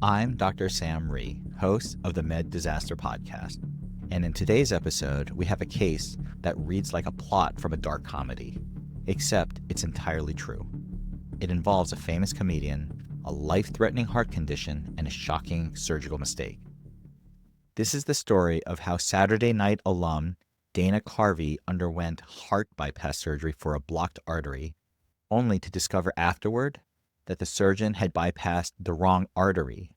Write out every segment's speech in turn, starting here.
I'm Dr. Sam Rhee, host of the Med Disaster Podcast, and in today's episode, we have a case that reads like a plot from a dark comedy, except it's entirely true. It involves a famous comedian, a life-threatening heart condition, and a shocking surgical mistake. This is the story of how Saturday Night alum Dana Carvey underwent heart bypass surgery for a blocked artery, only to discover afterward that the surgeon had bypassed the wrong artery.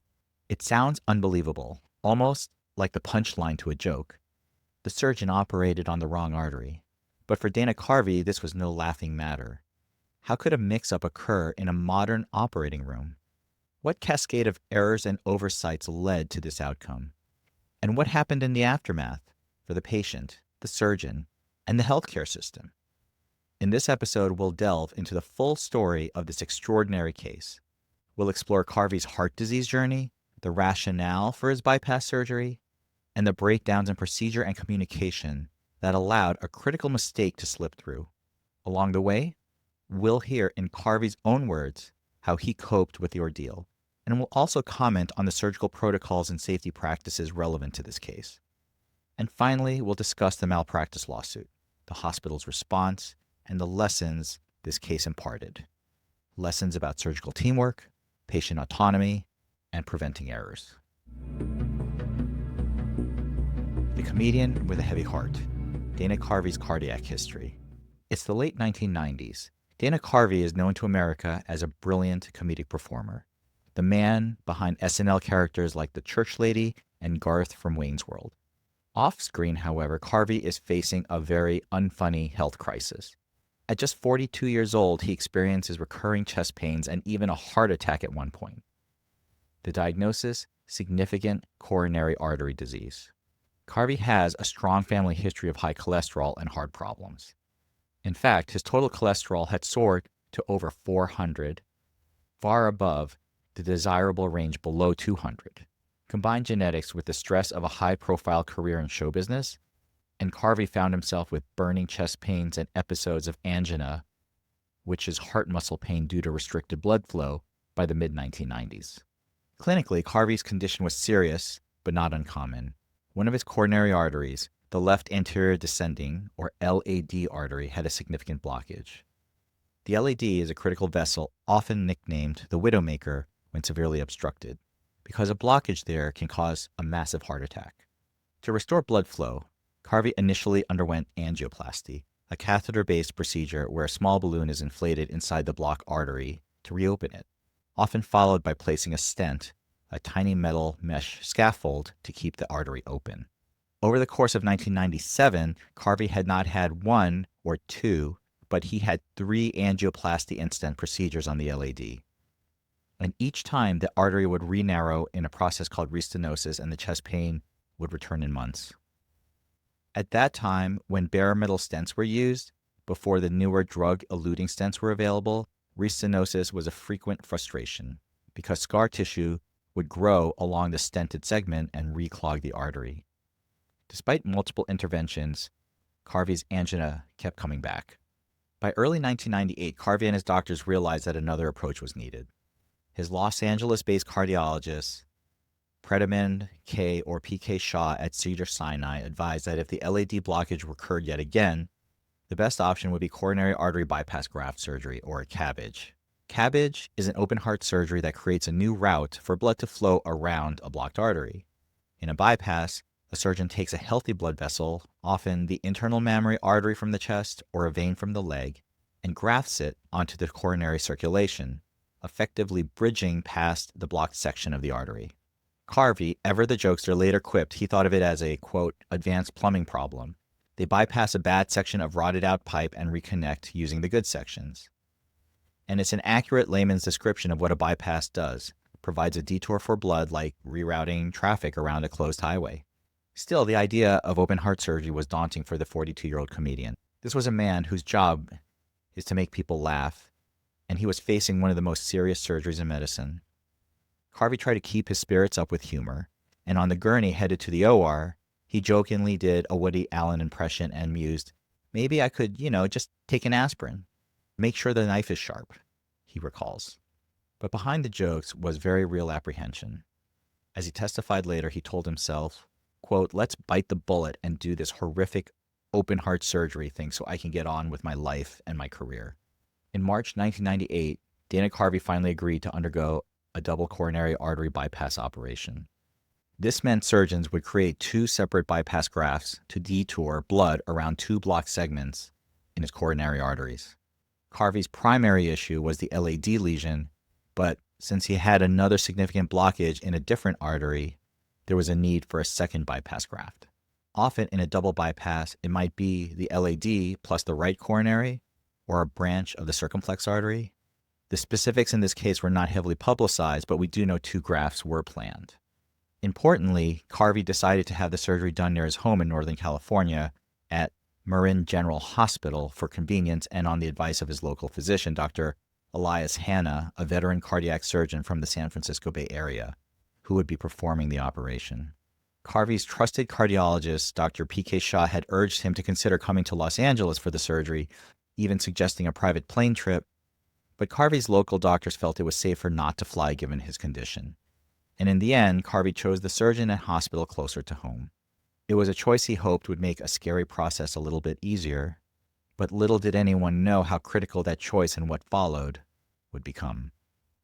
It sounds unbelievable, almost like the punchline to a joke. The surgeon operated on the wrong artery. But for Dana Carvey, this was no laughing matter. How could a mix-up occur in a modern operating room? What cascade of errors and oversights led to this outcome? And what happened in the aftermath for the patient, the surgeon, and the healthcare system? In this episode, we'll delve into the full story of this extraordinary case. We'll explore Carvey's heart disease journey, the rationale for his bypass surgery, and the breakdowns in procedure and communication that allowed a critical mistake to slip through. Along the way, we'll hear in Carvey's own words how he coped with the ordeal, and we'll also comment on the surgical protocols and safety practices relevant to this case. And finally, we'll discuss the malpractice lawsuit, the hospital's response, and the lessons this case imparted. Lessons about surgical teamwork, patient autonomy, and preventing errors. The comedian with a heavy heart, Dana Carvey's cardiac history. It's the late 1990s. Dana Carvey is known to America as a brilliant comedic performer, the man behind SNL characters like the Church Lady and Garth from Wayne's World. Off-screen, however, Carvey is facing a very unfunny health crisis. At just 42 years old, he experiences recurring chest pains and even a heart attack at one point. The diagnosis? Significant coronary artery disease. Carvey has a strong family history of high cholesterol and heart problems. In fact, his total cholesterol had soared to over 400, far above the desirable range below 200. Combine genetics with the stress of a high-profile career in show business, and Carvey found himself with burning chest pains and episodes of angina, which is heart muscle pain due to restricted blood flow, by the mid-1990s. Clinically, Carvey's condition was serious, but not uncommon. One of his coronary arteries, the left anterior descending, or LAD artery, had a significant blockage. The LAD is a critical vessel, often nicknamed the Widowmaker when severely obstructed, because a blockage there can cause a massive heart attack. To restore blood flow, Carvey initially underwent angioplasty, a catheter-based procedure where a small balloon is inflated inside the blocked artery to reopen it, often followed by placing a stent, a tiny metal mesh scaffold, to keep the artery open. Over the course of 1997, Carvey had not had one or two, but he had 3 angioplasty and stent procedures on the LAD. And each time, the artery would re-narrow in a process called restenosis, and the chest pain would return in months. At that time, when bare metal stents were used, before the newer drug-eluting stents were available, restenosis was a frequent frustration because scar tissue would grow along the stented segment and reclog the artery. Despite multiple interventions, Carvey's angina kept coming back. By early 1998, Carvey and his doctors realized that another approach was needed. His Los Angeles-based cardiologist, Predimond K. or P.K. Shaw at Cedars-Sinai, advised that if the LAD blockage recurred yet again, the best option would be coronary artery bypass graft surgery, or CABG. CABG is an open heart surgery that creates a new route for blood to flow around a blocked artery. In a bypass, a surgeon takes a healthy blood vessel, often the internal mammary artery from the chest or a vein from the leg, and grafts it onto the coronary circulation, effectively bridging past the blocked section of the artery. Carvey, ever the jokester, later quipped he thought of it as a, quote, advanced plumbing problem. They bypass a bad section of rotted out pipe and reconnect using the good sections. And it's an accurate layman's description of what a bypass does. It provides a detour for blood like rerouting traffic around a closed highway. Still, the idea of open heart surgery was daunting for the 42-year-old comedian. This was a man whose job is to make people laugh, and he was facing one of the most serious surgeries in medicine. Carvey tried to keep his spirits up with humor, and on the gurney headed to the OR, he jokingly did a Woody Allen impression and mused, maybe I could, just take an aspirin. Make sure the knife is sharp, he recalls. But behind the jokes was very real apprehension. As he testified later, he told himself, quote, "Let's bite the bullet and do this horrific open heart surgery thing so I can get on with my life and my career." In March 1998, Dana Carvey finally agreed to undergo a double coronary artery bypass operation. This meant surgeons would create two separate bypass grafts to detour blood around two blocked segments in his coronary arteries. Carvey's primary issue was the LAD lesion, but since he had another significant blockage in a different artery, there was a need for a second bypass graft. Often in a double bypass, it might be the LAD plus the right coronary or a branch of the circumflex artery. The specifics in this case were not heavily publicized, but we do know two grafts were planned. Importantly, Carvey decided to have the surgery done near his home in Northern California at Marin General Hospital for convenience and on the advice of his local physician, Dr. Elias Hanna, a veteran cardiac surgeon from the San Francisco Bay Area, who would be performing the operation. Carvey's trusted cardiologist, Dr. P.K. Shah, had urged him to consider coming to Los Angeles for the surgery, even suggesting a private plane trip, but Carvey's local doctors felt it was safer not to fly given his condition. And in the end, Carvey chose the surgeon and hospital closer to home. It was a choice he hoped would make a scary process a little bit easier, but little did anyone know how critical that choice and what followed would become.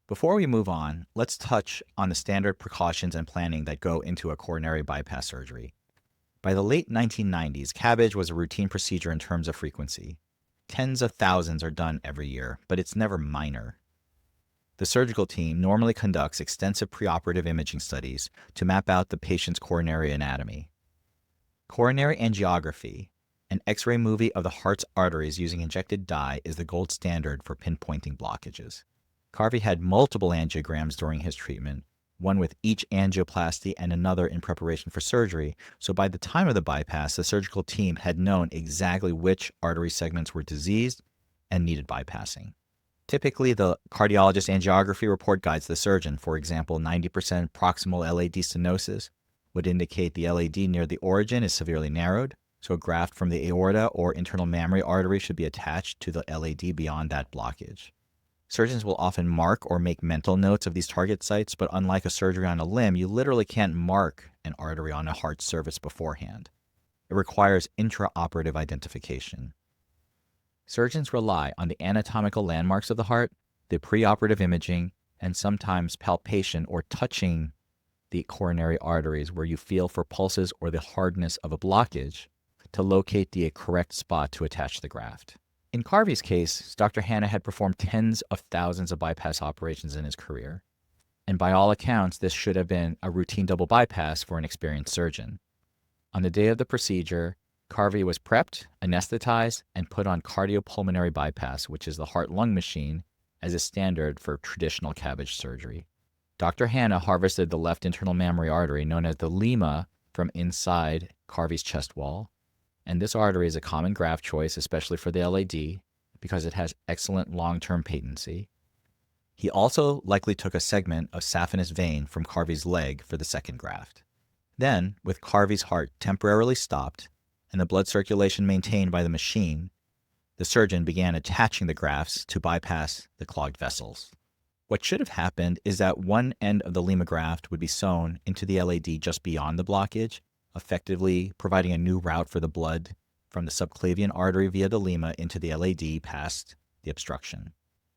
Before we move on, let's touch on the standard precautions and planning that go into a coronary bypass surgery. By the late 1990s, CABG was a routine procedure in terms of frequency. Tens of thousands are done every year, but it's never minor. The surgical team normally conducts extensive preoperative imaging studies to map out the patient's coronary anatomy. Coronary angiography, an X-ray movie of the heart's arteries using injected dye, is the gold standard for pinpointing blockages. Carvey had multiple angiograms during his treatment, one with each angioplasty and another in preparation for surgery, so by the time of the bypass, the surgical team had known exactly which artery segments were diseased and needed bypassing. Typically, the cardiologist angiography report guides the surgeon. For example, 90% proximal LAD stenosis would indicate the LAD near the origin is severely narrowed, so a graft from the aorta or internal mammary artery should be attached to the LAD beyond that blockage. Surgeons will often mark or make mental notes of these target sites, but unlike a surgery on a limb, you literally can't mark an artery on a heart surface beforehand. It requires intraoperative identification. Surgeons rely on the anatomical landmarks of the heart, the preoperative imaging, and sometimes palpation or touching the coronary arteries where you feel for pulses or the hardness of a blockage to locate the correct spot to attach the graft. In Carvey's case, Dr. Hanna had performed tens of thousands of bypass operations in his career, and by all accounts, this should have been a routine double bypass for an experienced surgeon. On the day of the procedure, Carvey was prepped, anesthetized, and put on cardiopulmonary bypass, which is the heart-lung machine, as a standard for traditional CABG surgery. Dr. Hanna harvested the left internal mammary artery, known as the lima, from inside Carvey's chest wall, and this artery is a common graft choice, especially for the LAD, because it has excellent long-term patency. He also likely took a segment of saphenous vein from Carvey's leg for the second graft. Then, with Carvey's heart temporarily stopped and the blood circulation maintained by the machine, the surgeon began attaching the grafts to bypass the clogged vessels. What should have happened is that one end of the lima graft would be sewn into the LAD just beyond the blockage, effectively providing a new route for the blood from the subclavian artery via the lima into the LAD past the obstruction.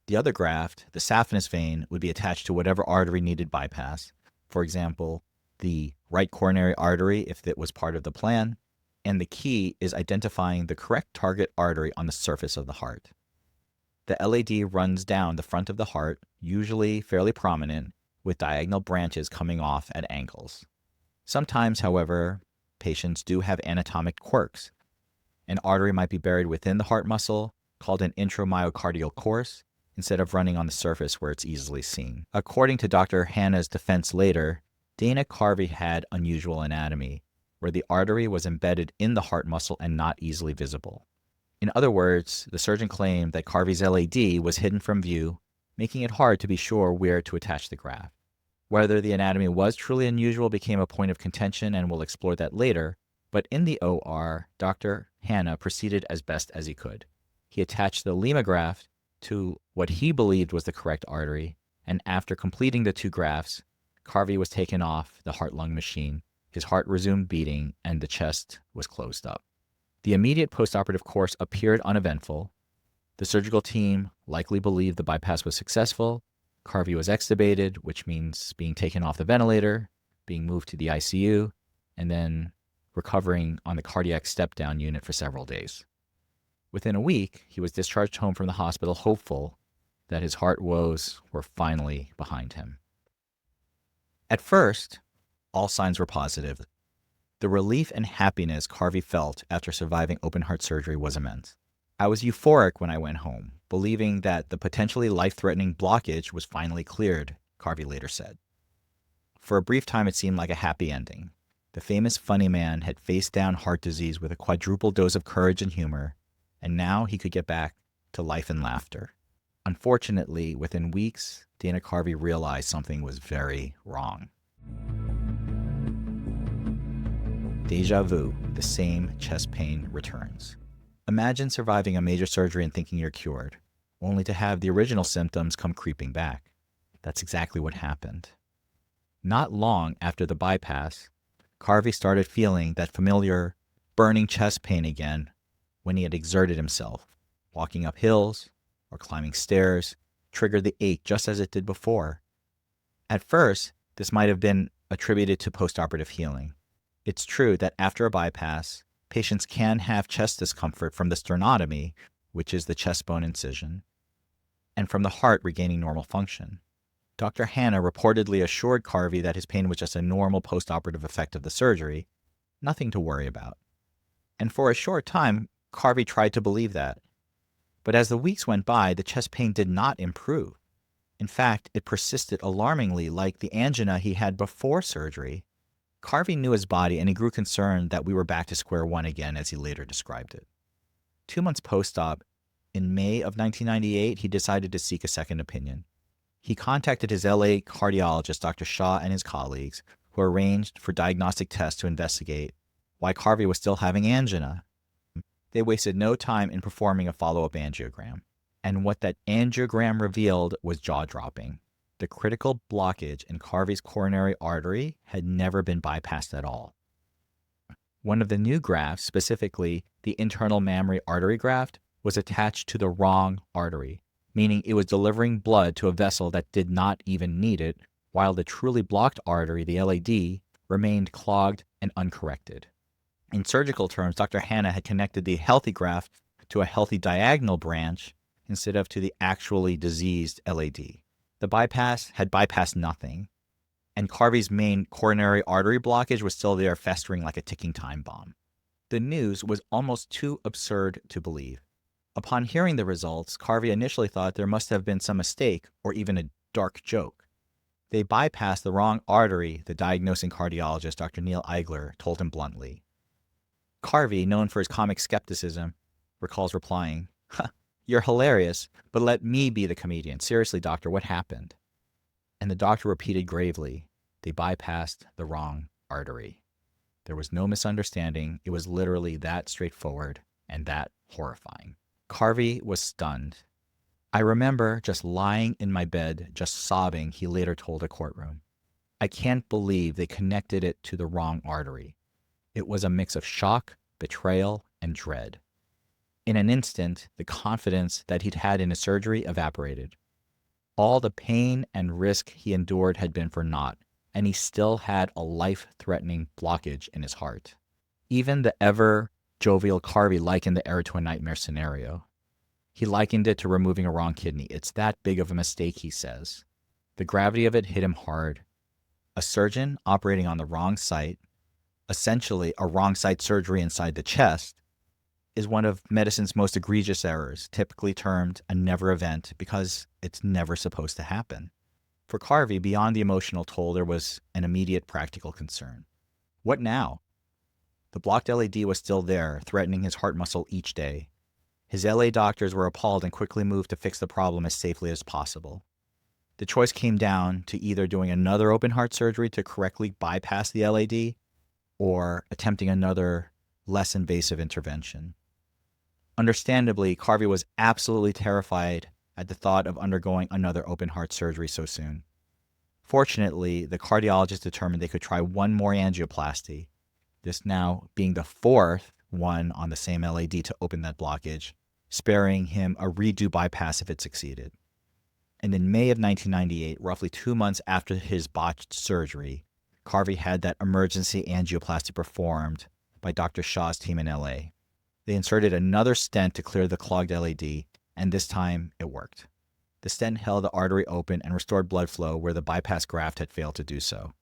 The other graft, the saphenous vein, would be attached to whatever artery needed bypass, for example, the right coronary artery if it was part of the plan, and the key is identifying the correct target artery on the surface of the heart. The LAD runs down the front of the heart, usually fairly prominent, with diagonal branches coming off at angles. Sometimes, however, patients do have anatomic quirks. An artery might be buried within the heart muscle, called an intramyocardial course, instead of running on the surface where it's easily seen. According to Dr. Hanna's defense later, Dana Carvey had unusual anatomy, where the artery was embedded in the heart muscle and not easily visible. In other words, the surgeon claimed that Carvey's LAD was hidden from view, making it hard to be sure where to attach the graft. Whether the anatomy was truly unusual became a point of contention, and we'll explore that later, but in the OR, Dr. Hanna proceeded as best as he could. He attached the lima graft to what he believed was the correct artery, and after completing the two grafts, Carvey was taken off the heart-lung machine, his heart resumed beating, and the chest was closed up. The immediate postoperative course appeared uneventful. The surgical team likely believed the bypass was successful. Carvey was extubated, which means being taken off the ventilator, being moved to the ICU, and then recovering on the cardiac step-down unit for several days. Within a week, he was discharged home from the hospital, hopeful that his heart woes were finally behind him. At first, all signs were positive. The relief and happiness Carvey felt after surviving open-heart surgery was immense. I was euphoric when I went home, believing that the potentially life-threatening blockage was finally cleared, Carvey later said. For a brief time, it seemed like a happy ending. The famous funny man had faced down heart disease with a quadruple dose of courage and humor, and now he could get back to life and laughter. Unfortunately, within weeks, Dana Carvey realized something was very wrong. Deja vu, the same chest pain returns. Imagine surviving a major surgery and thinking you're cured, only to have the original symptoms come creeping back. That's exactly what happened. Not long after the bypass, Carvey started feeling that familiar burning chest pain again when he had exerted himself. Walking up hills or climbing stairs triggered the ache just as it did before. At first, this might have been attributed to postoperative healing. It's true that after a bypass, patients can have chest discomfort from the sternotomy, which is the chest bone incision, and from the heart regaining normal function. Dr. Hanna reportedly assured Carvey that his pain was just a normal postoperative effect of the surgery, nothing to worry about. And for a short time, Carvey tried to believe that. But as the weeks went by, the chest pain did not improve. In fact, it persisted alarmingly like the angina he had before surgery. Carvey knew his body, and he grew concerned that we were back to square one again, as he later described it. 2 months post-op, in May of 1998, he decided to seek a second opinion. He contacted his LA cardiologist, Dr. Shaw, and his colleagues, who arranged for diagnostic tests to investigate why Carvey was still having angina. They wasted no time in performing a follow-up angiogram. And what that angiogram revealed was jaw-dropping. The critical blockage in Carvey's coronary artery had never been bypassed at all. One of the new grafts, specifically the internal mammary artery graft, was attached to the wrong artery, meaning it was delivering blood to a vessel that did not even need it, while the truly blocked artery, the LAD, remained clogged and uncorrected. In surgical terms, Dr. Hanna had connected the healthy graft to a healthy diagonal branch instead of to the actually diseased LAD. The bypass had bypassed nothing, and Carvey's main coronary artery blockage was still there, festering like a ticking time bomb. The news was almost too absurd to believe. Upon hearing the results, Carvey initially thought there must have been some mistake or even a dark joke. They bypassed the wrong artery, the diagnosing cardiologist, Dr. Neil Eigler, told him bluntly. Carvey, known for his comic skepticism, recalls replying, "You're hilarious, but let me be the comedian. Seriously, doctor, what happened?" And the doctor repeated gravely, "They bypassed the wrong artery." There was no misunderstanding. It was literally that straightforward and that horrifying. Carvey was stunned. "I remember just lying in my bed, just sobbing," he later told a courtroom. "I can't believe they connected it to the wrong artery." It was a mix of shock, betrayal, and dread. In an instant, the confidence that he'd had in his surgery evaporated. All the pain and risk he endured had been for naught, and he still had a life-threatening blockage in his heart. Even the ever-jovial Carvey likened the error to a nightmare scenario. He likened it to removing a wrong kidney. "It's that big of a mistake," he says. The gravity of it hit him hard. A surgeon operating on the wrong site, essentially a wrong site surgery inside the chest, is one of medicine's most egregious errors, typically termed a never event because it's never supposed to happen. For Carvey, beyond the emotional toll, there was an immediate practical concern. What now? The blocked LAD was still there, threatening his heart muscle each day. His LA doctors were appalled and quickly moved to fix the problem as safely as possible. The choice came down to either doing another open heart surgery to correctly bypass the LAD or attempting another, less invasive intervention. Understandably, Carvey was absolutely terrified at the thought of undergoing another open heart surgery so soon. Fortunately, the cardiologist determined they could try one more angioplasty, this now being the fourth one on the same LAD to open that blockage, sparing him a redo bypass if it succeeded. And in May of 1998, roughly 2 months after his botched surgery, Carvey had that emergency angioplasty performed by Dr. Shaw's team in LA. They inserted another stent to clear the clogged LAD, and this time it worked. The stent held the artery open and restored blood flow where the bypass graft had failed to do so.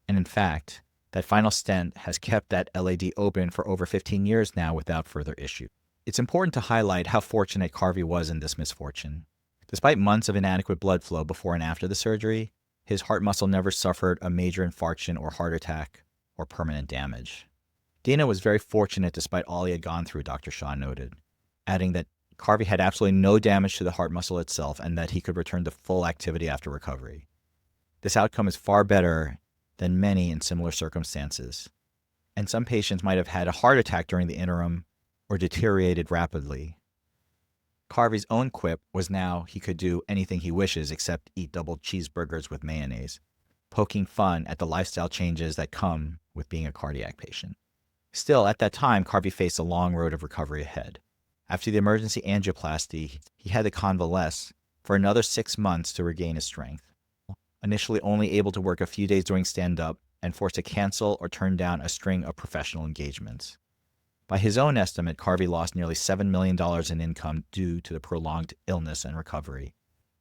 And in fact, that final stent has kept that LAD open for over 15 years now without further issue. It's important to highlight how fortunate Carvey was in this misfortune. Despite months of inadequate blood flow before and after the surgery, his heart muscle never suffered a major infarction or heart attack or permanent damage. Dana was very fortunate despite all he had gone through, Dr. Shaw noted, adding that Carvey had absolutely no damage to the heart muscle itself and that he could return to full activity after recovery. This outcome is far better than many in similar circumstances, and some patients might have had a heart attack during the interim or deteriorated rapidly. Carvey's own quip was now he could do anything he wishes except eat double cheeseburgers with mayonnaise, poking fun at the lifestyle changes that come with being a cardiac patient. Still, at that time, Carvey faced a long road of recovery ahead. After the emergency angioplasty, he had to convalesce for another 6 months to regain his strength. Initially only able to work a few days doing stand-up and forced to cancel or turn down a string of professional engagements. By his own estimate, Carvey lost nearly $7 million in income due to the prolonged illness and recovery.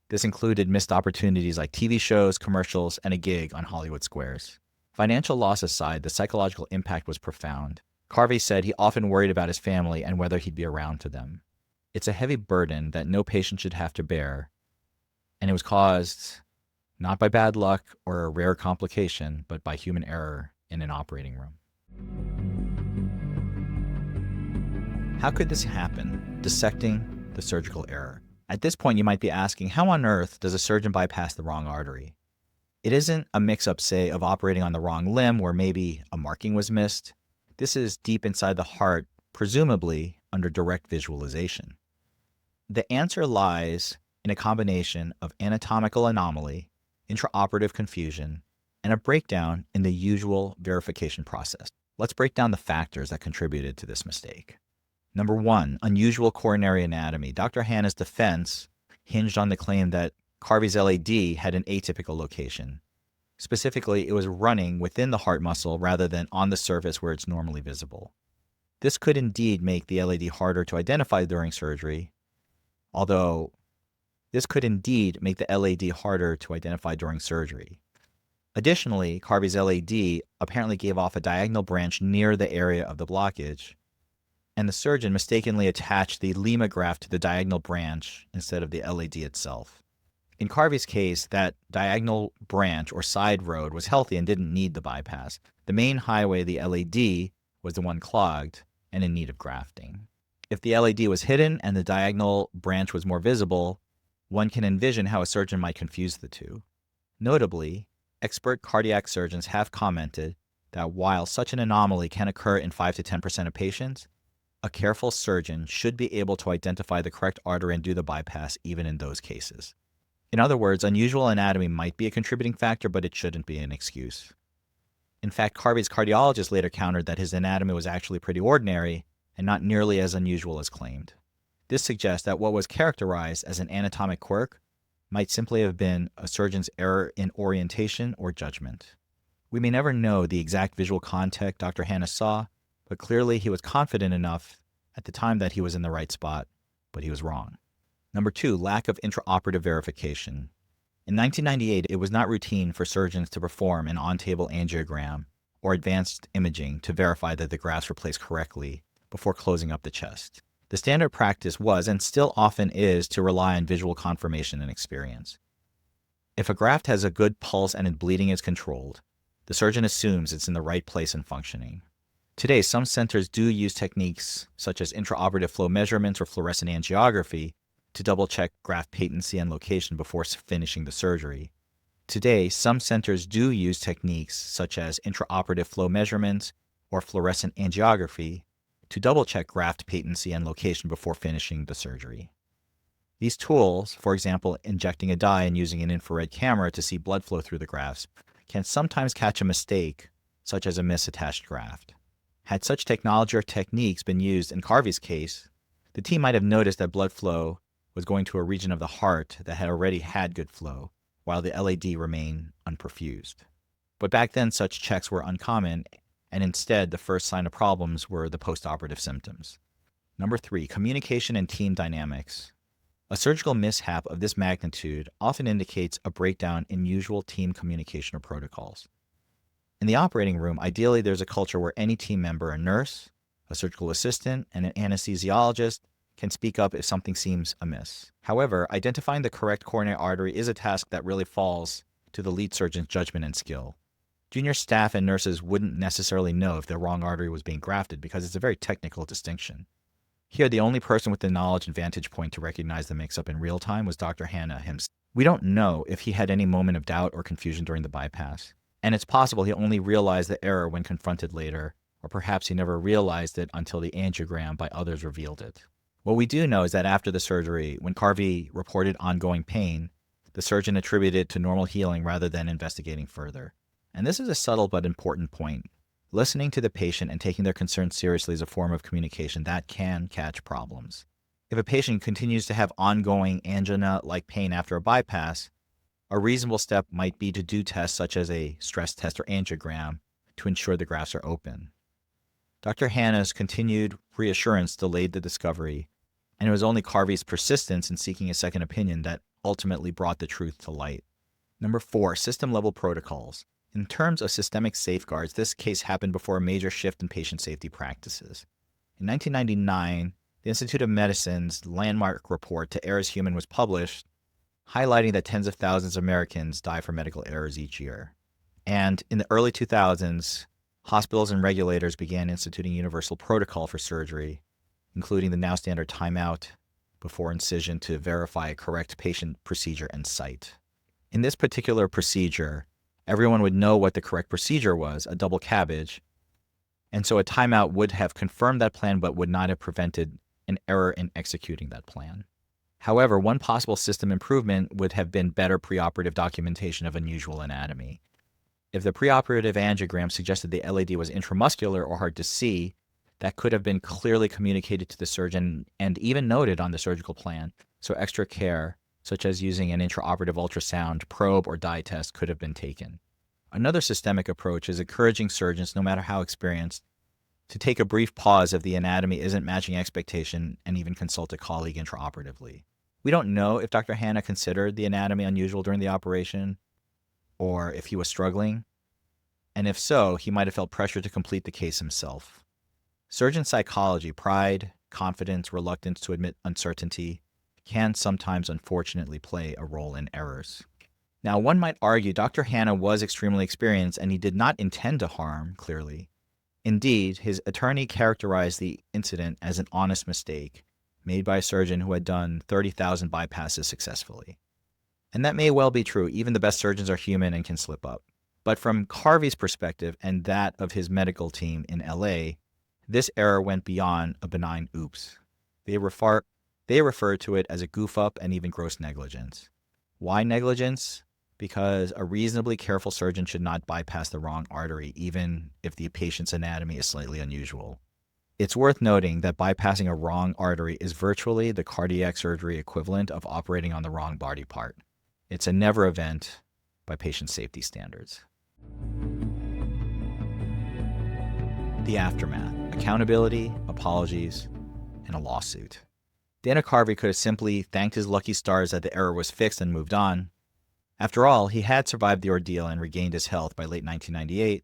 This included missed opportunities like TV shows, commercials, and a gig on Hollywood Squares. Financial loss aside, the psychological impact was profound. Carvey said he often worried about his family and whether he'd be around to them. It's a heavy burden that no patient should have to bear, and it was caused not by bad luck or a rare complication, but by human error in an operating room. How could this happen? Dissecting the surgical error. At this point, you might be asking, how on earth does a surgeon bypass the wrong artery? It isn't a mix-up, say, of operating on the wrong limb where maybe a marking was missed. This is deep inside the heart, presumably under direct visualization. The answer lies in a combination of anatomical anomaly, intraoperative confusion, and a breakdown in the usual verification process. Let's break down the factors that contributed to this mistake. Number 1, unusual coronary anatomy. Dr. Hanna's defense hinged on the claim that Carvey's LAD had an atypical location. Specifically, it was running within the heart muscle rather than on the surface where it's normally visible. This could indeed make the LAD harder to identify during surgery, although this could indeed make the LAD harder to identify during surgery. Additionally, Carvey's LAD apparently gave off a diagonal branch near the area of the blockage, and the surgeon mistakenly attached the Lima graft to the diagonal branch instead of the LAD itself. In Carvey's case, that diagonal branch or side road was healthy and didn't need the bypass. The main highway, the LAD, was the one clogged and in need of grafting. If the LAD was hidden and the diagonal branch was more visible, one can envision how a surgeon might confuse the two. Notably, expert cardiac surgeons have commented that while such an anomaly can occur in 5 to 10% of patients, a careful surgeon should be able to identify the correct artery and do the bypass even in those cases. In other words, unusual anatomy might be a contributing factor, but it shouldn't be an excuse. In fact, Carvey's cardiologist later countered that his anatomy was actually pretty ordinary and not nearly as unusual as claimed. This suggests that what was characterized as an anatomic quirk might simply have been a surgeon's error in orientation or judgment. We may never know the exact visual contact Dr. Hanna saw, but clearly he was confident enough at the time that he was in the right spot, but he was wrong. Number 2, lack of intraoperative verification. In 1998, it was not routine for surgeons to perform an on-table angiogram or advanced imaging to verify that the grafts were placed correctly before closing up the chest. The standard practice was, and still often is, to rely on visual confirmation and experience. If a graft has a good pulse and its bleeding is controlled, the surgeon assumes it's in the right place and functioning. Today, some centers do use techniques such as intraoperative flow measurements or fluorescent angiography to double-check graft patency and location before finishing the surgery. Today, some centers do use techniques such as intraoperative flow measurements or fluorescent angiography to double-check graft patency and location before finishing the surgery. These tools, for example, injecting a dye and using an infrared camera to see blood flow through the grafts, can sometimes catch a mistake, such as a misattached graft. Had such technology or techniques been used in Carvey's case, the team might have noticed that blood flow was going to a region of the heart that had already had good flow, while the LAD remained unperfused. But back then, such checks were uncommon, and instead, the first sign of problems were the postoperative symptoms. Number 3, communication and team dynamics. A surgical mishap of this magnitude often indicates a breakdown in usual team communication or protocols. In the operating room, ideally there's a culture where any team member, a nurse, a surgical assistant, and an anesthesiologist can speak up if something seems amiss. However, identifying the correct coronary artery is a task that really falls to the lead surgeon's judgment and skill. Junior staff and nurses wouldn't necessarily know if the wrong artery was being grafted because it's a very technical distinction. Here, the only person with the knowledge and vantage point to recognize the mix-up in real time was Dr. Hanna himself. We don't know if he had any moment of doubt or confusion during the bypass, and it's possible he only realized the error when confronted later, or perhaps he never realized it until the angiogram by others revealed it. What we do know is that after the surgery, when Carvey reported ongoing pain, the surgeon attributed it to normal healing rather than investigating further. And this is a subtle but important point. Listening to the patient and taking their concerns seriously is a form of communication that can catch problems. If a patient continues to have ongoing angina-like pain after a bypass, a reasonable step might be to do tests such as a stress test or angiogram to ensure the grafts are open. Dr. Hanna's continued reassurance delayed the discovery, and it was only Carvey's persistence in seeking a second opinion that ultimately brought the truth to light. Number 4, system-level protocols. In terms of systemic safeguards, this case happened before a major shift in patient safety practices. In 1999, the Institute of Medicine's landmark report To Err is Human was published, highlighting that tens of thousands of Americans die from medical errors each year. And in the early 2000s, hospitals and regulators began instituting universal protocol for surgery, including the now standard timeout before incision to verify a correct patient procedure and site. In this particular procedure, everyone would know what the correct procedure was, a double cabbage, and so a timeout would have confirmed that plan but would not have prevented an error in executing that plan. However, one possible system improvement would have been better preoperative documentation of unusual anatomy. If the preoperative angiogram suggested the LAD was intramuscular or hard to see, that could have been clearly communicated to the surgeon and even noted on the surgical plan, so extra care, such as using an intraoperative ultrasound, probe, or dye test, could have been taken. Another systemic approach is encouraging surgeons, no matter how experienced, to take a brief pause if the anatomy isn't matching expectation and even consult a colleague intraoperatively. We don't know if Dr. Hanna considered the anatomy unusual during the operation or if he was struggling, and if so, he might have felt pressure to complete the case himself. Surgeon psychology, pride, confidence, reluctance to admit uncertainty, can sometimes unfortunately play a role in errors. Now, one might argue Dr. Hanna was extremely experienced and he did not intend to harm, clearly. Indeed, his attorney characterized the incident as an honest mistake made by a surgeon who had done 30,000 bypasses successfully. And that may well be true. Even the best surgeons are human and can slip up. But from Carvey's perspective and that of his medical team in LA, this error went beyond a benign oops. They refer to it as a goof-up and even gross negligence. Why negligence? Because a reasonably careful surgeon should not bypass the wrong artery, even if the patient's anatomy is slightly unusual. It's worth noting that bypassing a wrong artery is virtually the cardiac surgery equivalent of operating on the wrong body part. It's a never event by patient safety standards. The aftermath: accountability, apologies, and a lawsuit. Dana Carvey could have simply thanked his lucky stars that the error was fixed and moved on. After all, he had survived the ordeal and regained his health by late 1998,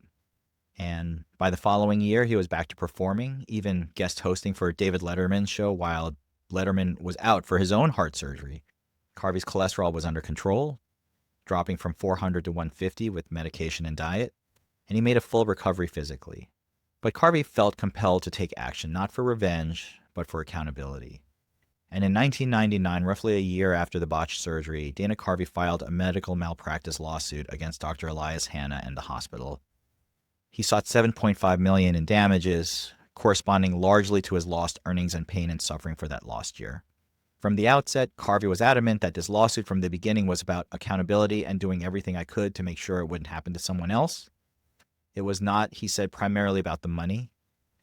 and by the following year he was back to performing, even guest hosting for David Letterman's show while Letterman was out for his own heart surgery. Carvey's cholesterol was under control, dropping from 400 to 150 with medication and diet, and he made a full recovery physically. But Carvey felt compelled to take action, not for revenge, but for accountability. And in 1999, roughly a year after the botched surgery, Dana Carvey filed a medical malpractice lawsuit against Dr. Elias Hanna and the hospital. He sought $7.5 million in damages, corresponding largely to his lost earnings and pain and suffering for that lost year. From the outset, Carvey was adamant that this lawsuit from the beginning was about accountability and doing everything I could to make sure it wouldn't happen to someone else. It was not, he said, primarily about the money.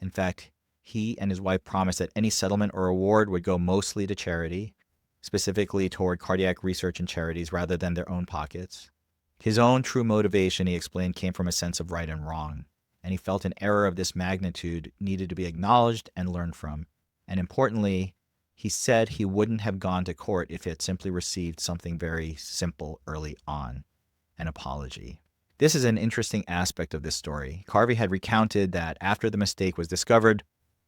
In fact, he and his wife promised that any settlement or award would go mostly to charity, specifically toward cardiac research and charities rather than their own pockets. His own true motivation, he explained, came from a sense of right and wrong, and he felt an error of this magnitude needed to be acknowledged and learned from. And importantly, he said he wouldn't have gone to court if he had simply received something very simple early on, an apology. This is an interesting aspect of this story. Carvey had recounted that after the mistake was discovered,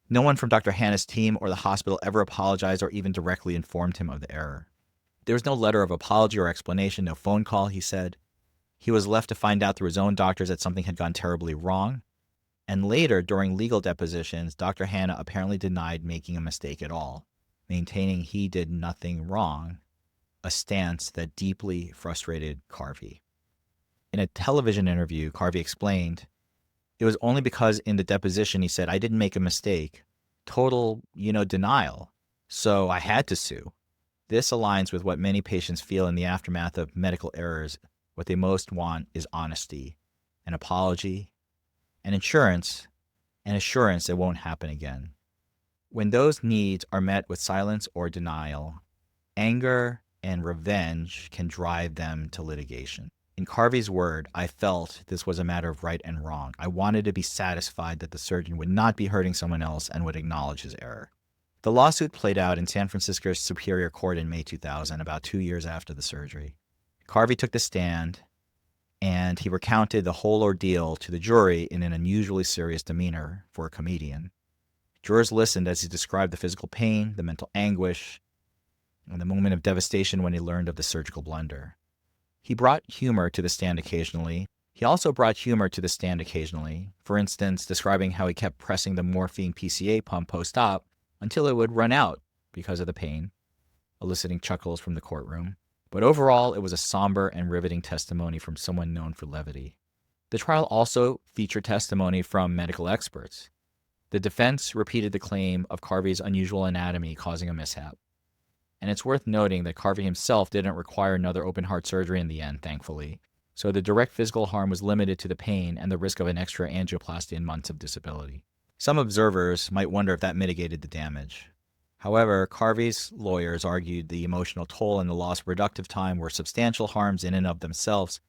no one from Dr. Hanna's team or the hospital ever apologized or even directly informed him of the error. There was no letter of apology or explanation, no phone call, he said. He was left to find out through his own doctors that something had gone terribly wrong. And later, during legal depositions, Dr. Hanna apparently denied making a mistake at all, maintaining he did nothing wrong, a stance that deeply frustrated Carvey. In a television interview, Carvey explained, it was only because in the deposition he said, I didn't make a mistake. Total, denial. So I had to sue. This aligns with what many patients feel in the aftermath of medical errors. What they most want is honesty, an apology, an assurance it won't happen again. When those needs are met with silence or denial, anger and revenge can drive them to litigation. In Carvey's word, I felt this was a matter of right and wrong. I wanted to be satisfied that the surgeon would not be hurting someone else and would acknowledge his error. The lawsuit played out in San Francisco's Superior Court in May 2000, about 2 years after the surgery. Carvey took the stand, and he recounted the whole ordeal to the jury in an unusually serious demeanor for a comedian. Jurors listened as he described the physical pain, the mental anguish, and the moment of devastation when he learned of the surgical blunder. He brought humor to the stand occasionally. For instance, describing how he kept pressing the morphine PCA pump post-op until it would run out because of the pain, eliciting chuckles from the courtroom. But overall, it was a somber and riveting testimony from someone known for levity. The trial also featured testimony from medical experts. The defense repeated the claim of Carvey's unusual anatomy causing a mishap. And it's worth noting that Carvey himself didn't require another open heart surgery in the end, thankfully. So the direct physical harm was limited to the pain and the risk of an extra angioplasty and months of disability. Some observers might wonder if that mitigated the damage. However, Carvey's lawyers argued the emotional toll and the loss of productive time were substantial harms in and of themselves,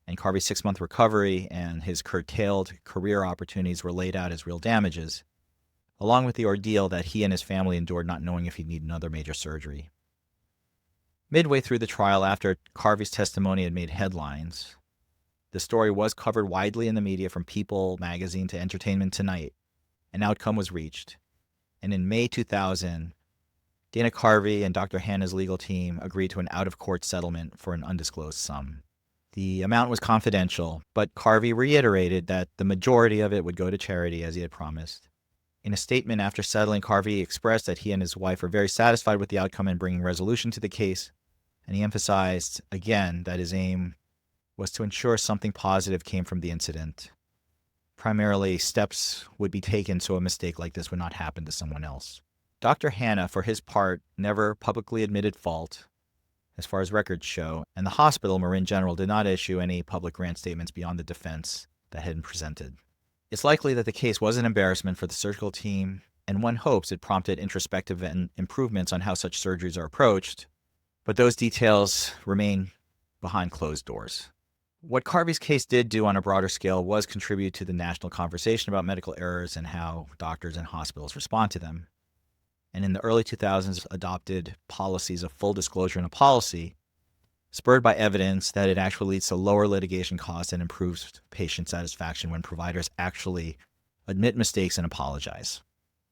and Carvey's 6-month recovery and his curtailed career opportunities were laid out as real damages, along with the ordeal that he and his family endured not knowing if he'd need another major surgery. Midway through the trial, after Carvey's testimony had made headlines, the story was covered widely in the media from People magazine to Entertainment Tonight. An outcome was reached. And in May 2000, Dana Carvey and Dr. Hanna's legal team agreed to an out-of-court settlement for an undisclosed sum. The amount was confidential, but Carvey reiterated that the majority of it would go to charity as he had promised. In a statement after settling, Carvey expressed that he and his wife were very satisfied with the outcome and bringing resolution to the case, and he emphasized again that his aim was to ensure something positive came from the incident. Primarily, steps would be taken so a mistake like this would not happen to someone else. Dr. Hanna, for his part, never publicly admitted fault, as far as records show, and the hospital, Marin General, did not issue any public grant statements beyond the defense that had been presented. It's likely that the case was an embarrassment for the surgical team, and one hopes it prompted introspective and improvements on how such surgeries are approached, but those details remain behind closed doors. What Carvey's case did do on a broader scale was contribute to the national conversation about medical errors and how doctors and hospitals respond to them. And in the early 2000s, adopted policies of full disclosure and a policy, spurred by evidence that it actually leads to lower litigation costs and improves patient satisfaction when providers actually admit mistakes and apologize.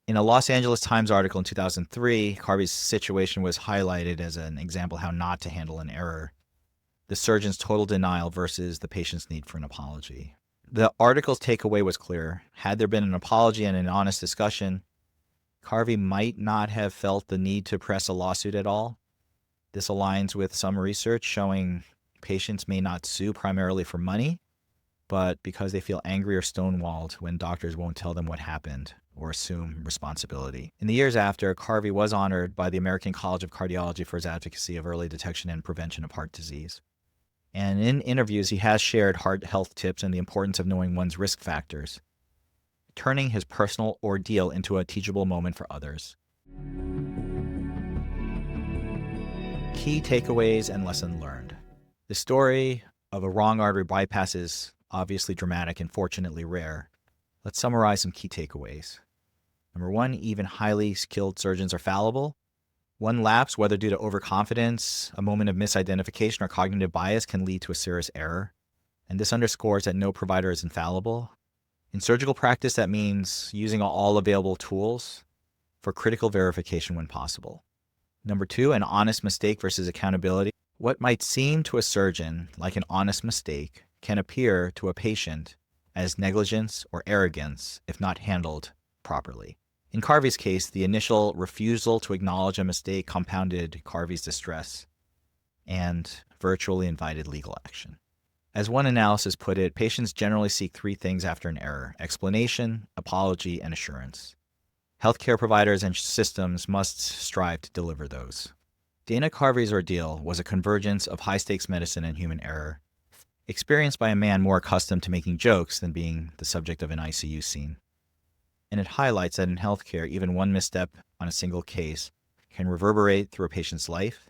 In a Los Angeles Times article in 2003, Carvey's situation was highlighted as an example of how not to handle an error: the surgeon's total denial versus the patient's need for an apology. The article's takeaway was clear. Had there been an apology and an honest discussion, Carvey might not have felt the need to press a lawsuit at all. This aligns with some research showing patients may not sue primarily for money, but because they feel angry or stonewalled when doctors won't tell them what happened or assume responsibility. In the years after, Carvey was honored by the American College of Cardiology for his advocacy of early detection and prevention of heart disease. And in interviews, he has shared heart health tips and the importance of knowing one's risk factors, turning his personal ordeal into a teachable moment for others. Key takeaways and lesson learned. The story of a wrong artery bypass is obviously dramatic and fortunately rare. Let's summarize some key takeaways. Number one, even highly skilled surgeons are fallible. One lapse, whether due to overconfidence, a moment of misidentification, or cognitive bias, can lead to a serious error. And this underscores that no provider is infallible. In surgical practice, that means using all available tools for critical verification when possible. Number two, an honest mistake versus accountability. What might seem to a surgeon like an honest mistake can appear to a patient as negligence or arrogance if not handled properly. In Carvey's case, the initial refusal to acknowledge a mistake compounded Carvey's distress and virtually invited legal action. As one analysis put it, patients generally seek three things after an error: explanation, apology, and assurance. Healthcare providers and systems must strive to deliver those. Dana Carvey's ordeal was a convergence of high-stakes medicine and human error, experienced by a man more accustomed to making jokes than being the subject of an ICU scene. And it highlights that in healthcare, even one misstep on a single case can reverberate through a patient's life,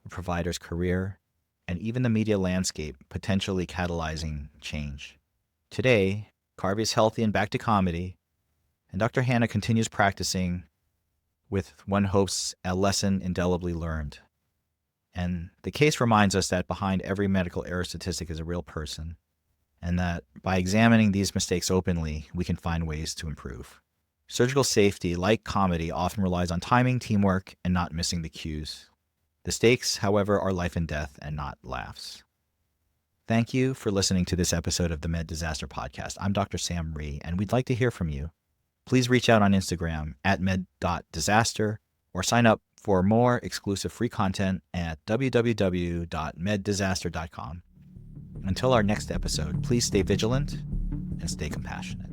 a provider's career, and even the media landscape, potentially catalyzing change. Today, Carvey is healthy and back to comedy, and Dr. Hannah continues practicing with, one hopes, a lesson indelibly learned. And the case reminds us that behind every medical error statistic is a real person, and that by examining these mistakes openly, we can find ways to improve. Surgical safety, like comedy, often relies on timing, teamwork, and not missing the cues. The stakes, however, are life and death and not laughs. Thank you for listening to this episode of the Med Disaster Podcast. I'm Dr. Sam Rhee, and we'd like to hear from you. Please reach out on Instagram at med.disaster or sign up for more exclusive free content at www.meddisaster.com. Until our next episode, please stay vigilant and stay compassionate.